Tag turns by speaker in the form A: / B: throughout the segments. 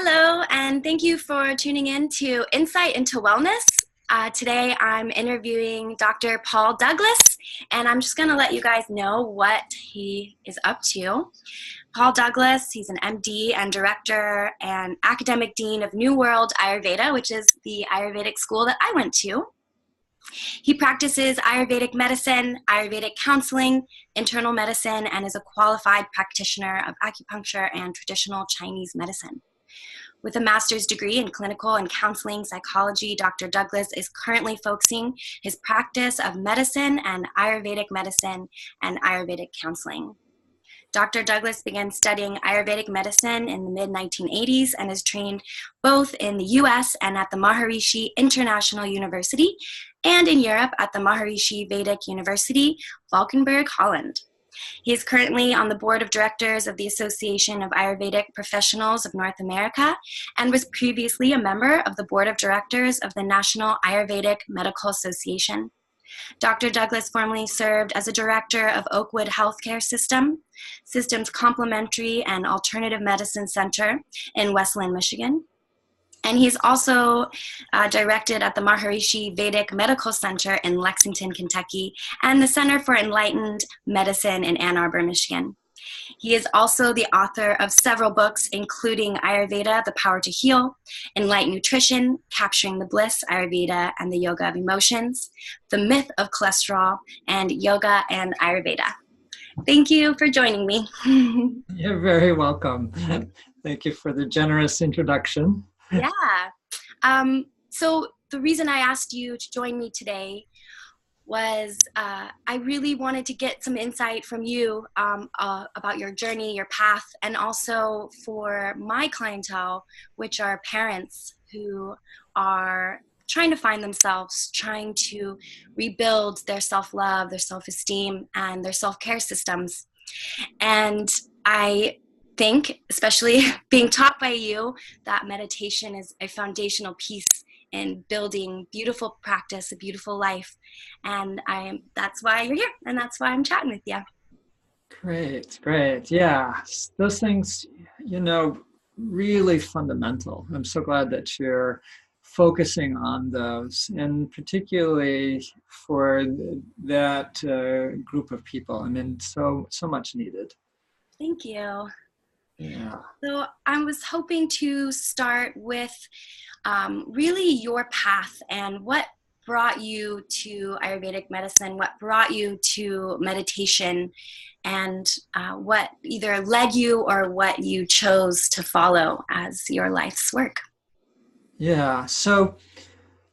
A: Hello, and thank you for tuning in to Insight into Wellness. Today I'm interviewing Dr. Paul Dugliss, and I'm just going to let you guys know what he is up to. Paul Dugliss, he's an MD and director and academic dean of New World Ayurveda, which is the Ayurvedic school that I went to. He practices Ayurvedic medicine, Ayurvedic counseling, internal medicine, and is a qualified practitioner of acupuncture and traditional Chinese medicine. With a master's degree in clinical and counseling psychology, Dr. Dugliss is currently focusing his practice of medicine and Ayurvedic medicine and Ayurvedic counseling. Dr. Dugliss began studying Ayurvedic medicine in the mid-1980s and is trained both in the US and at the Maharishi International University and in Europe at the Maharishi Vedic University, Valkenburg, Holland. He is currently on the board of directors of the Association of Ayurvedic Professionals of North America and was previously a member of the board of directors of the National Ayurvedic Medical Association. Dr. Dugliss formerly served as a director of Oakwood Healthcare Systems Complementary and Alternative Medicine Center in Westland, Michigan. And he's also directed at the Maharishi Vedic Medical Center in Lexington, Kentucky, and the Center for Enlightened Medicine in Ann Arbor, Michigan. He is also the author of several books, including Ayurveda, The Power to Heal, Enlightened Nutrition, Capturing the Bliss, Ayurveda and the Yoga of Emotions, The Myth of Cholesterol, and Yoga and Ayurveda. Thank you for joining me.
B: You're very welcome. Thank you for the generous introduction.
A: Yeah. So the reason I asked you to join me today was I really wanted to get some insight from you about your journey, your path, and also for my clientele, which are parents who are trying to find themselves, trying to rebuild their self-love, their self-esteem, and their self-care systems. And I think, especially being taught by you, that meditation is a foundational piece in building beautiful practice, a beautiful life. And that's why you're here, and that's why I'm chatting with you.
B: Great. Yeah, those things, really fundamental. I'm so glad that you're focusing on those, and particularly for that group of people. I mean, so much needed.
A: Thank you.
B: Yeah.
A: So I was hoping to start with really your path and what brought you to Ayurvedic medicine, what brought you to meditation, and what either led you or what you chose to follow as your life's work.
B: Yeah. So,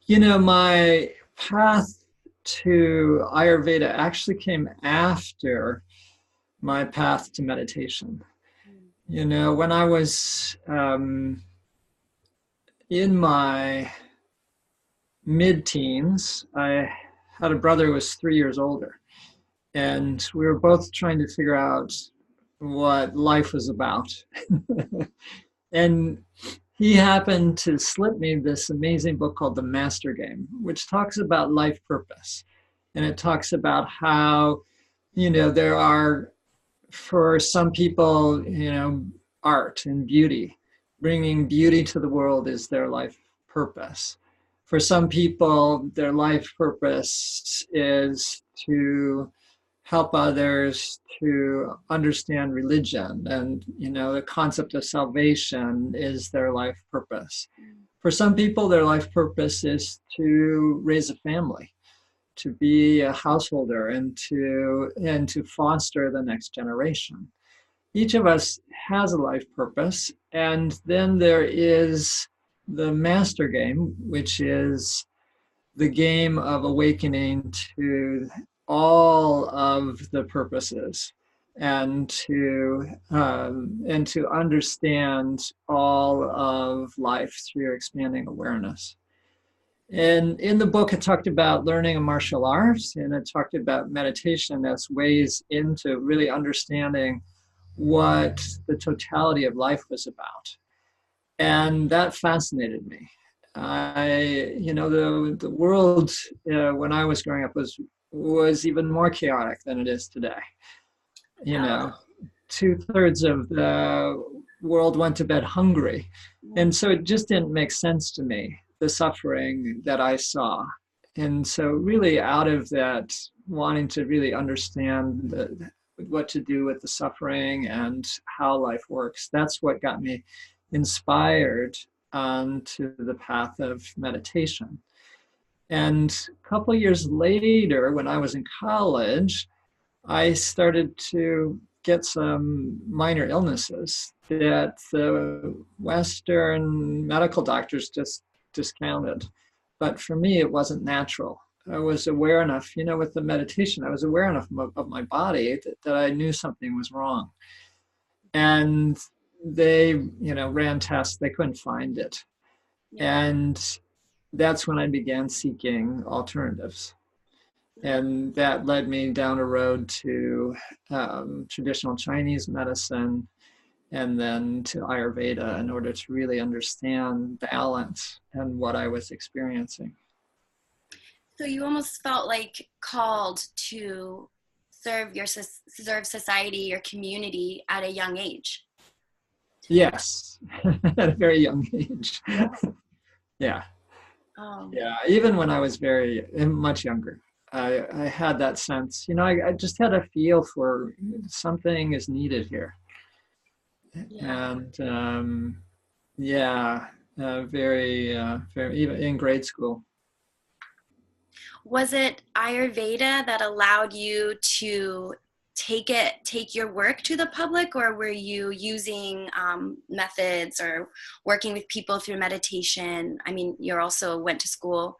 B: my path to Ayurveda actually came after my path to meditation. When I was in my mid-teens, I had a brother who was 3 years older, and we were both trying to figure out what life was about. And he happened to slip me this amazing book called The Master Game, which talks about life purpose. And it talks about how, there are, for some people, art and beauty. Bringing beauty to the world is their life purpose. For some people, their life purpose is to help others to understand religion, and the concept of salvation is their life purpose. For some people, their life purpose is to raise a family, to be a householder, and to foster the next generation. Each of us has a life purpose, and then there is the master game, which is the game of awakening to all of the purposes, and to understand all of life through expanding awareness. And in the book, it talked about learning a martial arts, and it talked about meditation as ways into really understanding what the totality of life was about. And that fascinated me. The world when I was growing up was even more chaotic than it is today. 2/3 of the world went to bed hungry. And so it just didn't make sense to me, the suffering that I saw. And so really out of that, wanting to really understand what to do with the suffering and how life works, that's what got me inspired to the path of meditation. And a couple of years later, when I was in college, I started to get some minor illnesses that the Western medical doctors just discounted. But for me, it wasn't natural. I was aware enough, with the meditation, I was aware enough of my body that I knew something was wrong. And they, ran tests, they couldn't find it. And that's when I began seeking alternatives. And that led me down a road to traditional Chinese medicine and then to Ayurveda in order to really understand balance and what I was experiencing.
A: So you almost felt like called to serve society, your community at a young age.
B: Yes, at a very young age. Yeah. Yeah, even when I was much younger. I had that sense, I just had a feel for something is needed here. And very, even in grade school.
A: Was it Ayurveda that allowed you to take your work to the public, or were you using methods or working with people through meditation? I mean, you also went to school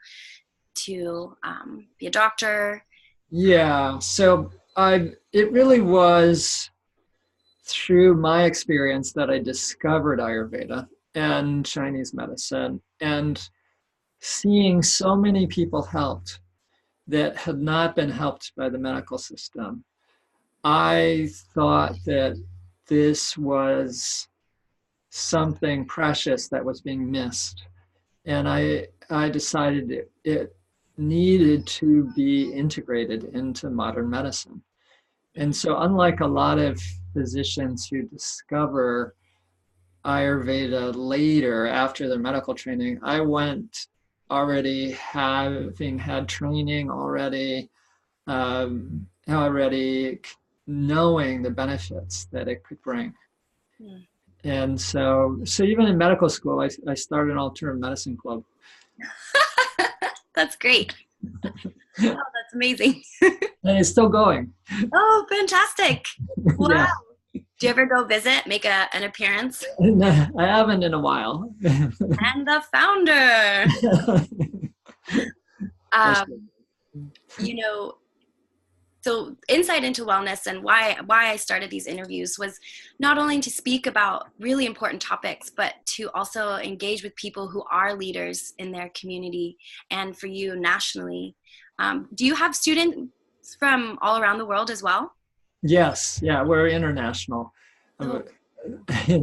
A: to be a doctor.
B: Yeah, so it really was through my experience that I discovered Ayurveda and Chinese medicine, and seeing so many people helped that had not been helped by the medical system. I thought that this was something precious that was being missed. And I decided it needed to be integrated into modern medicine. And so unlike a lot of physicians who discover Ayurveda later after their medical training, I went already having had training already knowing the benefits that it could bring. Mm. And so even in medical school, I started an alternative medicine club.
A: That's great. Oh, that's amazing.
B: And it's still going.
A: Oh, fantastic. Wow.
B: Yeah.
A: Do you ever go visit, make an appearance?
B: No, I haven't in a while.
A: And the founder. So insight into wellness and why I started these interviews was not only to speak about really important topics, but to also engage with people who are leaders in their community and for you nationally. Do you have students from all around the world as well?
B: Yes, yeah, we're international. Oh.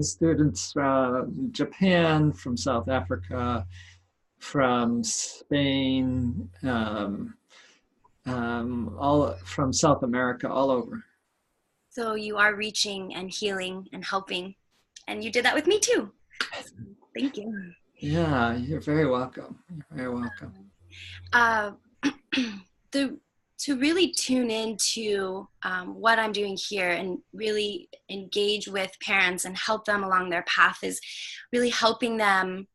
B: Students from Japan, from South Africa, from Spain, all from South America, all over.
A: So you are reaching and healing and helping, and you did that with me too. Thank you.
B: Yeah, you're very welcome. You're very welcome.
A: To really tune into what I'm doing here and really engage with parents and help them along their path is really helping them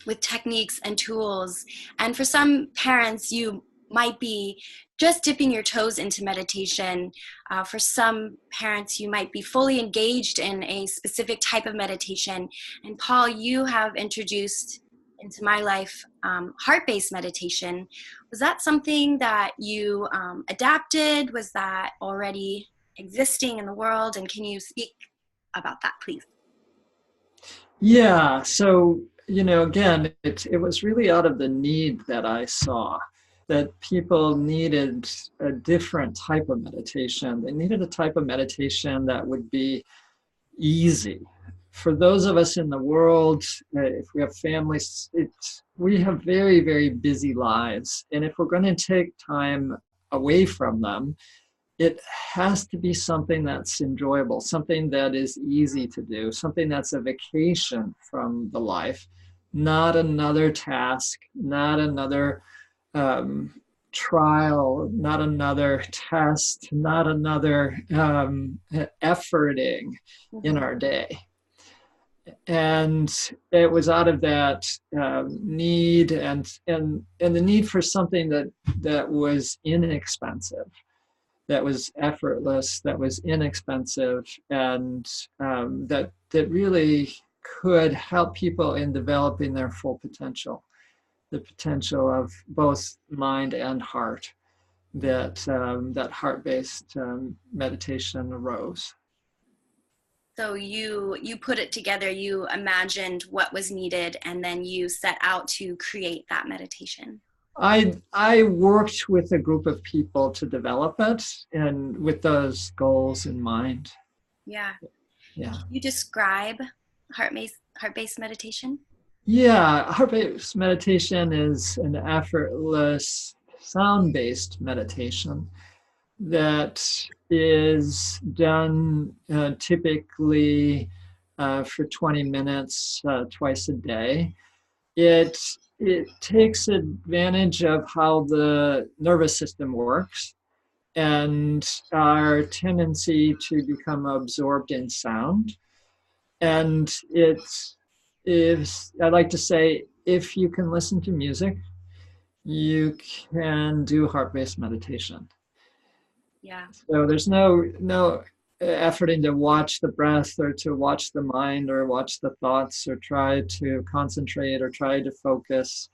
A: with techniques and tools. And for some parents, you might be just dipping your toes into meditation. For some parents, you might be fully engaged in a specific type of meditation. And Paul, you have introduced into my life heart-based meditation. Was that something that you adapted? Was that already existing in the world? And can you speak about that, please?
B: Yeah, so, again, it was really out of the need that I saw, that people needed a different type of meditation. They needed a type of meditation that would be easy. For those of us in the world, if we have families, we have very, very busy lives. And if we're going to take time away from them, it has to be something that's enjoyable, something that is easy to do, something that's a vacation from the life, not another task, not another trial, not another test, not another efforting in
A: Mhm.
B: our day. And it was out of that need and the need for something that was inexpensive, that was effortless, that was inexpensive, and that really could help people in developing their full potential, the potential of both mind and heart. That heart-based meditation arose.
A: So you put it together, you imagined what was needed, and then you set out to create that meditation.
B: I worked with a group of people to develop it, and with those goals in mind.
A: Yeah.
B: Yeah.
A: Can you describe heart-based meditation?
B: Yeah, heart-based meditation is an effortless, sound-based meditation that is done typically for 20 minutes twice a day. It it takes advantage of how the nervous system works and our tendency to become absorbed in sound. And it's is I like to say, if you can listen to music, you can do heart-based meditation.
A: Yeah.
B: So there's no efforting to watch the breath or to watch the mind or watch the thoughts or try to concentrate or try to focus.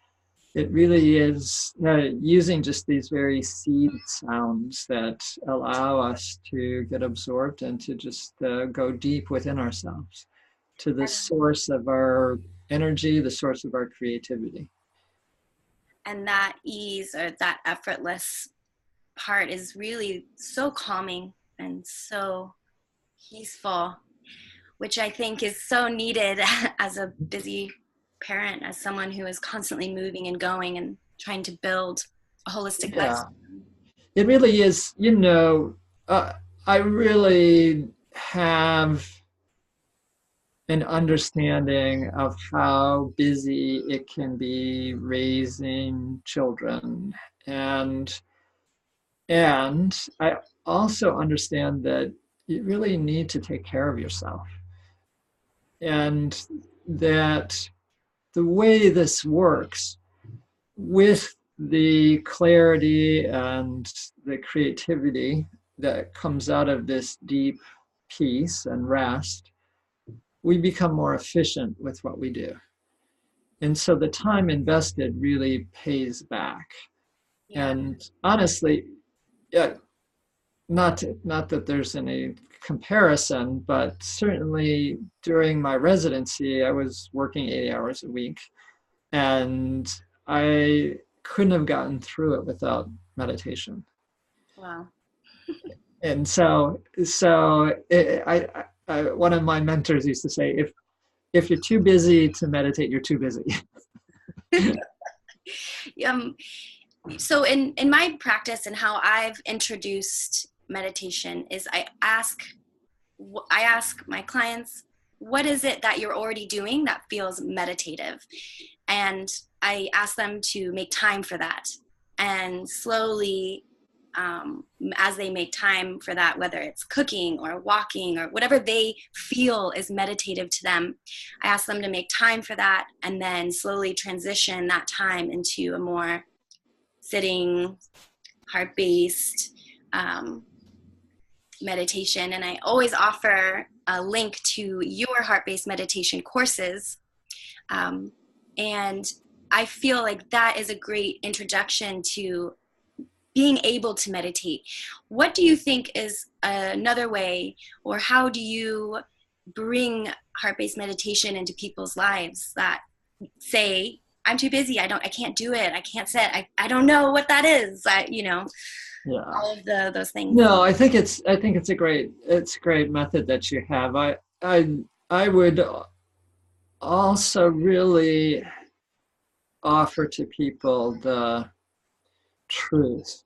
B: It really is using just these very seed sounds that allow us to get absorbed and to just go deep within ourselves to the source of our energy, the source of our creativity.
A: And that ease or that effortless part is really so calming and so peaceful, which I think is so needed as a busy parent, as someone who is constantly moving and going and trying to build a holistic
B: Yeah,
A: lifestyle.
B: it really is. I really have an understanding of how busy it can be raising children, and I also understand that you really need to take care of yourself, and that the way this works with the clarity and the creativity that comes out of this deep peace and rest, we become more efficient with what we do. And so the time invested really pays back.
A: Yeah.
B: And honestly, yeah, not that there's any comparison, but certainly during my residency, I was working 80 hours a week, and I couldn't have gotten through it without meditation.
A: Wow.
B: And one of my mentors used to say, if you're too busy to meditate, you're too busy.
A: um, so in my practice and how I've introduced meditation is I ask my clients, what is it that you're already doing that feels meditative? And I ask them to make time for that. And slowly, as they make time for that, whether it's cooking or walking or whatever they feel is meditative to them, I ask them to make time for that and then slowly transition that time into a more sitting, heart-based meditation. And I always offer a link to your heart-based meditation courses. And I feel like that is a great introduction to being able to meditate. What do you think is another way, or how do you bring heart-based meditation into people's lives that say, I'm too busy, I can't do it, I can't sit, I don't know what that is,
B: Yeah.
A: all of those things.
B: No, I think it's a great method that you have. I would also really offer to people the truth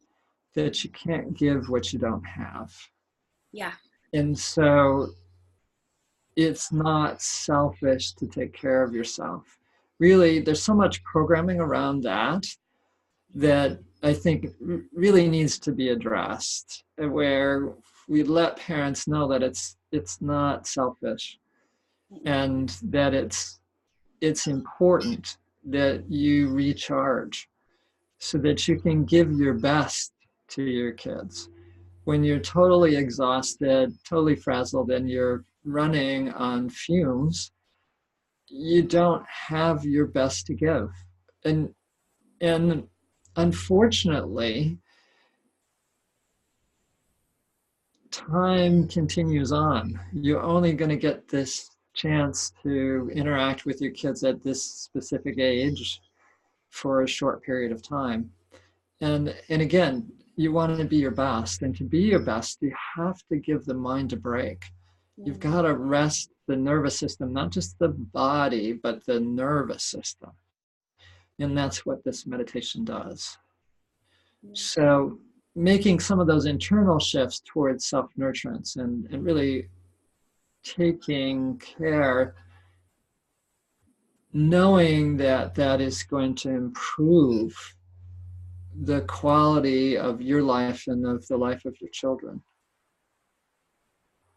B: that you can't give what you don't have.
A: Yeah.
B: And so it's not selfish to take care of yourself. Really, there's so much programming around that I think really needs to be addressed, where we let parents know that it's not selfish, and that it's important that you recharge so that you can give your best to your kids. When you're totally exhausted, totally frazzled, and you're running on fumes, you don't have your best to give. And and unfortunately, time continues on. You're only going to get this chance to interact with your kids at this specific age for a short period of time. And again, you want to be your best. And to be your best, you have to give the mind a break. You've
A: Yeah.
B: got to rest the nervous system, not just the body, but the nervous system. And that's what this meditation does.
A: Yeah.
B: So making some of those internal shifts towards self-nurturance and really taking care, knowing that that is going to improve the quality of your life and of the life of your children.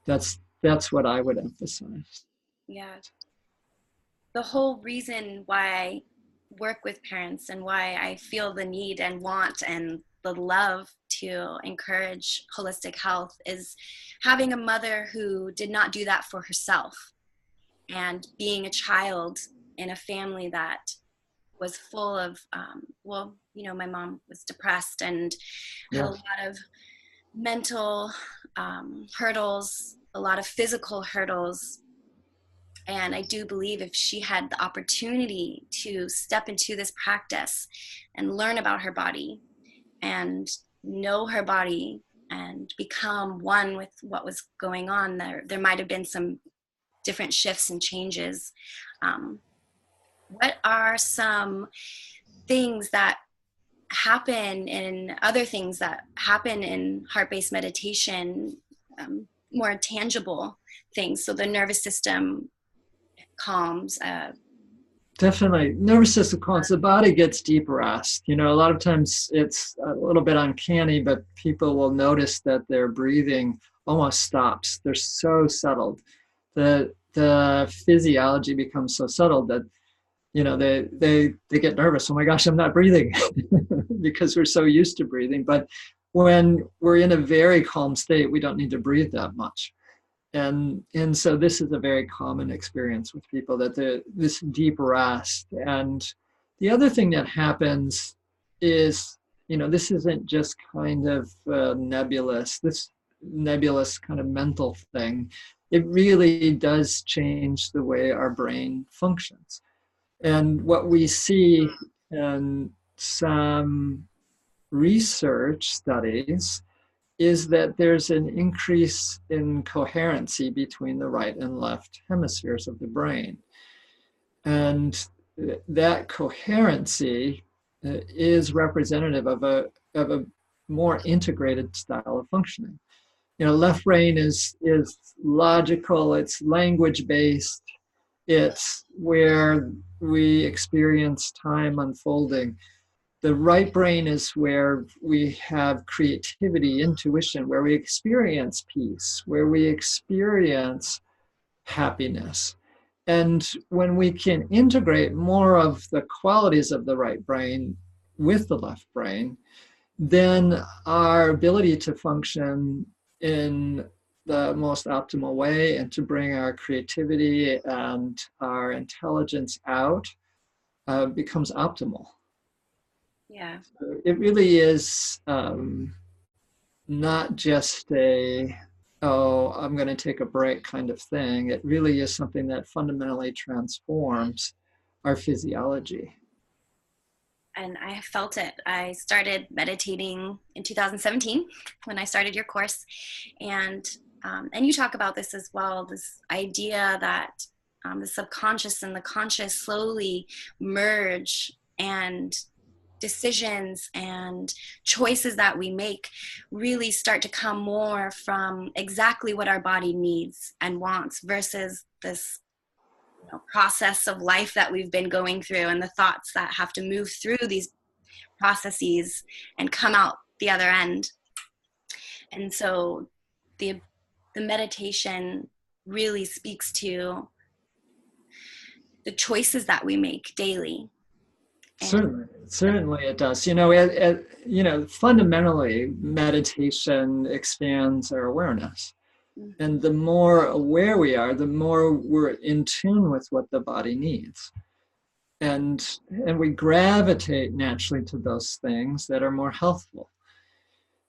B: That's what I would emphasize.
A: Yeah. The whole reason why I work with parents and why I feel the need and want and the love to encourage holistic health is having a mother who did not do that for herself, and being a child in a family that was full of, well, my mom was depressed and had a
B: Yes,
A: lot of mental hurdles, a lot of physical hurdles. And I do believe if she had the opportunity to step into this practice and learn about her body and know her body and become one with what was going on, there might have been some different shifts and changes. What are some things that happen in other things that happen in heart-based meditation, more tangible things, so the nervous system calms?
B: definitely. Nervous system calms. The body gets deep rest. A lot of times it's a little bit uncanny, but people will notice that their breathing almost stops. They're so settled. The physiology becomes so settled that they get nervous. Oh my gosh, I'm not breathing because we're so used to breathing. But when we're in a very calm state, we don't need to breathe that much. And so this is a very common experience with people, that this deep rest. And the other thing that happens is, this isn't just kind of this nebulous kind of mental thing. It really does change the way our brain functions. And what we see in some research studies is that there's an increase in coherency between the right and left hemispheres of the brain. And that coherency is representative of a more integrated style of functioning. Left brain is logical, it's language based, it's where we experience time unfolding. The right brain is where we have creativity, intuition, where we experience peace, where we experience happiness. And when we can integrate more of the qualities of the right brain with the left brain, then our ability to function in the most optimal way and to bring our creativity and our intelligence out becomes optimal.
A: Yeah.
B: So it really is not just oh, I'm going to take a break kind of thing. It really is something that fundamentally transforms our physiology.
A: And I felt it. I started meditating in 2017 when I started your course, and you talk about this as well. This idea that the subconscious and the conscious slowly merge, and decisions and choices that we make really start to come more from exactly what our body needs and wants versus this process of life that we've been going through and the thoughts that have to move through these processes and come out the other end. And so the meditation really speaks to the choices that we make daily. And
B: Certainly it does. Fundamentally, meditation expands our awareness. And the more aware we are, the more we're in tune with what the body needs. And we gravitate naturally to those things that are more healthful.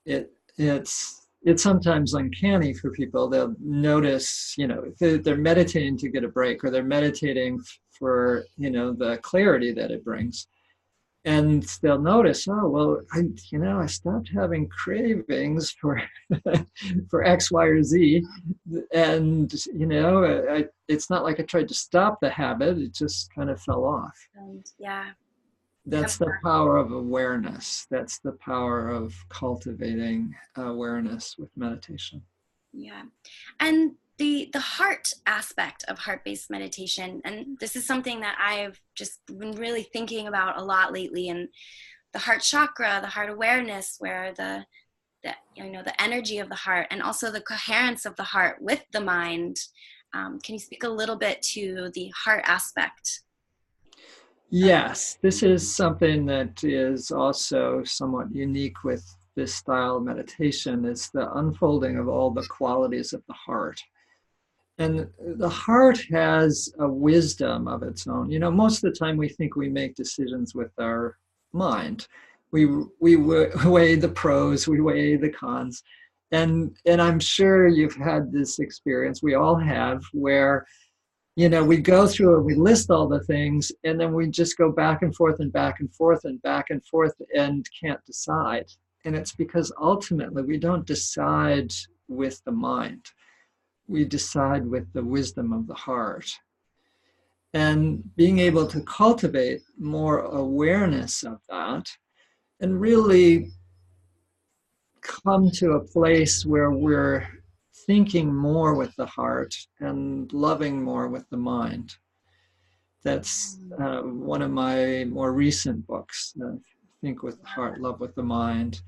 B: It's sometimes uncanny for people. They'll notice, if they're meditating to get a break, or they're meditating for, the clarity that it brings. And they'll notice, oh, well, I stopped having cravings for for X, Y, or Z. And, it's not like I tried to stop the habit. It just kind of fell off.
A: Yeah.
B: That's the power of awareness. That's the power of cultivating awareness with meditation.
A: Yeah. And the heart aspect of heart-based meditation, and this is something that I've just been really thinking about a lot lately, and the heart chakra, the heart awareness, where the energy of the heart and also the coherence of the heart with the mind. Can you speak a little bit to the heart aspect?
B: Yes, this is something that is also somewhat unique with this style of meditation. It's the unfolding of all the qualities of the heart. And the heart has a wisdom of its own. Most of the time we think we make decisions with our mind. We weigh the pros, we weigh the cons. And I'm sure you've had this experience, we all have, where we go through it, we list all the things, and then we just go back and forth and back and forth and back and forth and can't decide. And it's because ultimately we don't decide with the mind. We decide with the wisdom of the heart. And being able to cultivate more awareness of that and really come to a place where we're thinking more with the heart and loving more with the mind. That's one of my more recent books, Think with the Heart, Love with the Mind,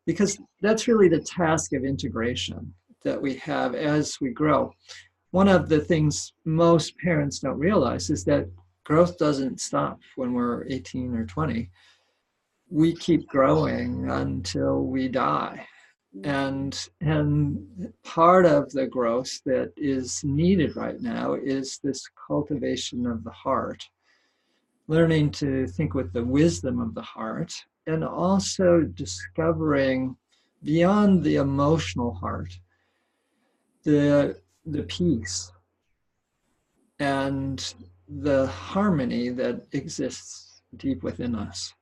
B: because that's really the task of integration that we have as we grow. One of the things most parents don't realize is that growth doesn't stop when we're 18 or 20. We keep growing until we die. And part of the growth that is needed right now is this cultivation of the heart, learning to think with the wisdom of the heart, and also discovering beyond the emotional heart the peace and the harmony that exists deep within us.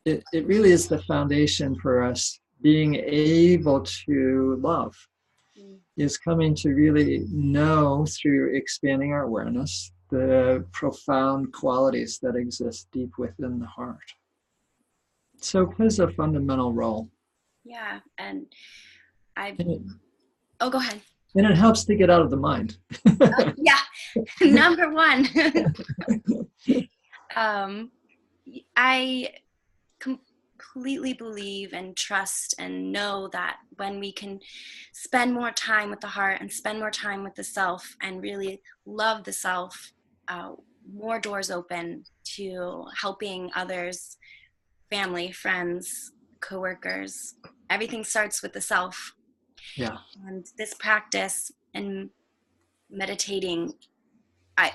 B: It really is the foundation for us being able to love, is coming to really know through expanding our awareness the profound qualities that exist deep within the heart. So it plays a fundamental role.
A: Yeah, and go ahead.
B: And it helps to get out of the mind.
A: Yeah, number one. I completely believe and trust and know that when we can spend more time with the heart and spend more time with the self and really love the self, more doors open to helping others, family, friends, coworkers. Everything starts with the self.
B: Yeah.
A: And this practice and meditating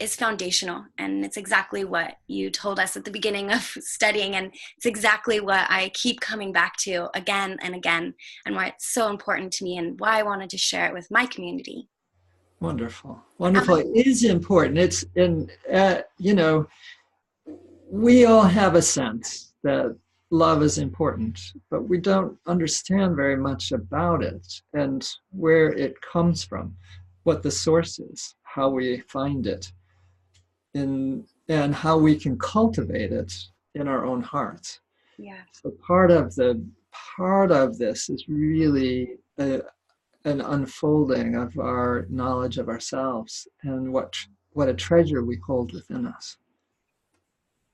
A: is foundational, and it's exactly what you told us at the beginning of studying, and it's exactly what I keep coming back to again and again, and why it's so important to me and why I wanted to share it with my community.
B: Wonderful. It is important. It's we all have a sense that love is important, but we don't understand very much about it and where it comes from, what the source is, how we find it, and how we can cultivate it in our own hearts.
A: Yeah.
B: So part of this is really an unfolding of our knowledge of ourselves and what a treasure we hold within us.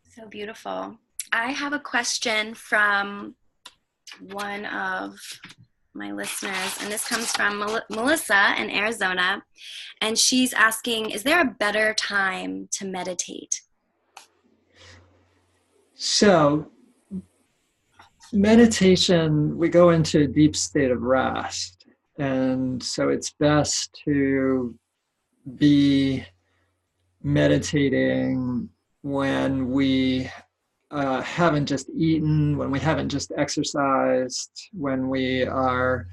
A: So beautiful. I have a question from one of my listeners, and this comes from Melissa in Arizona, and she's asking, is there a better time to meditate?
B: So meditation, we go into a deep state of rest. And so it's best to be meditating when we haven't just eaten, when we haven't just exercised, when we are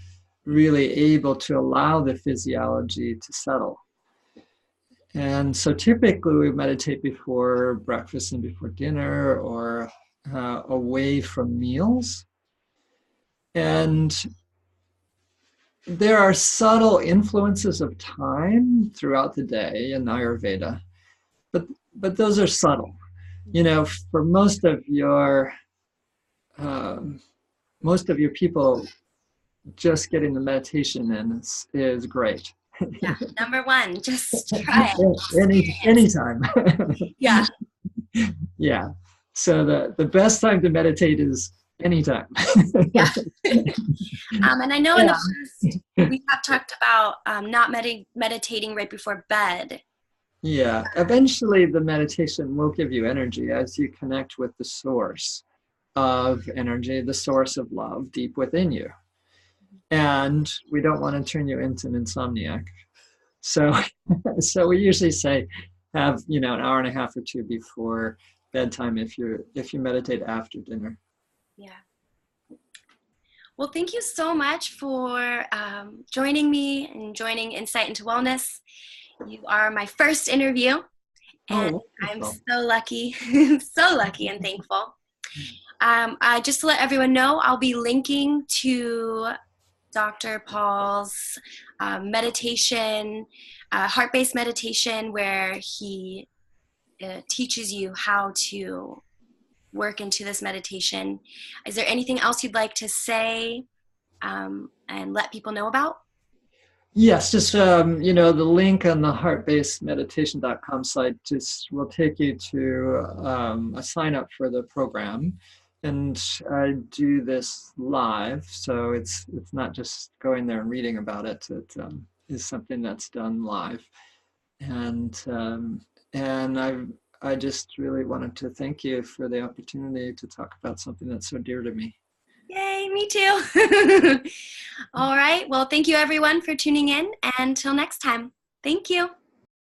B: really able to allow the physiology to settle. And so typically we meditate before breakfast and before dinner or away from meals. And there are subtle influences of time throughout the day in Ayurveda, but those are subtle. You know, for um, most of your people, just getting the meditation in is great.
A: Yeah, number one, just try it. Experience.
B: Anytime.
A: Yeah.
B: Yeah. So the best time to meditate is anytime.
A: Yeah. And I know in the
B: Yeah.
A: past we have talked about not meditating right before bed.
B: Yeah. Eventually, the meditation will give you energy as you connect with the source of energy, the source of love deep within you. And we don't want to turn you into an insomniac. So, so we usually say have, you know, an hour and a half or two before bedtime if you meditate after dinner.
A: Yeah. Well, thank you so much for joining me and joining Insight into Wellness. You are my first interview, and
B: Oh,
A: I'm
B: wonderful.
A: so lucky, so lucky and thankful. Just to let everyone know, I'll be linking to Dr. Paul's meditation, heart-based meditation, where he teaches you how to work into this meditation. Is there anything else you'd like to say and let people know about?
B: Yes, just you know, the link on the heartbasedmeditation.com site just will take you to a sign up for the program. And I do this live, so it's not just going there and reading about it. It is something that's done live. And I just really wanted to thank you for the opportunity to talk about something that's so dear to me.
A: Yay, me too. All right. Well, thank you everyone for tuning in. And until next time, thank you.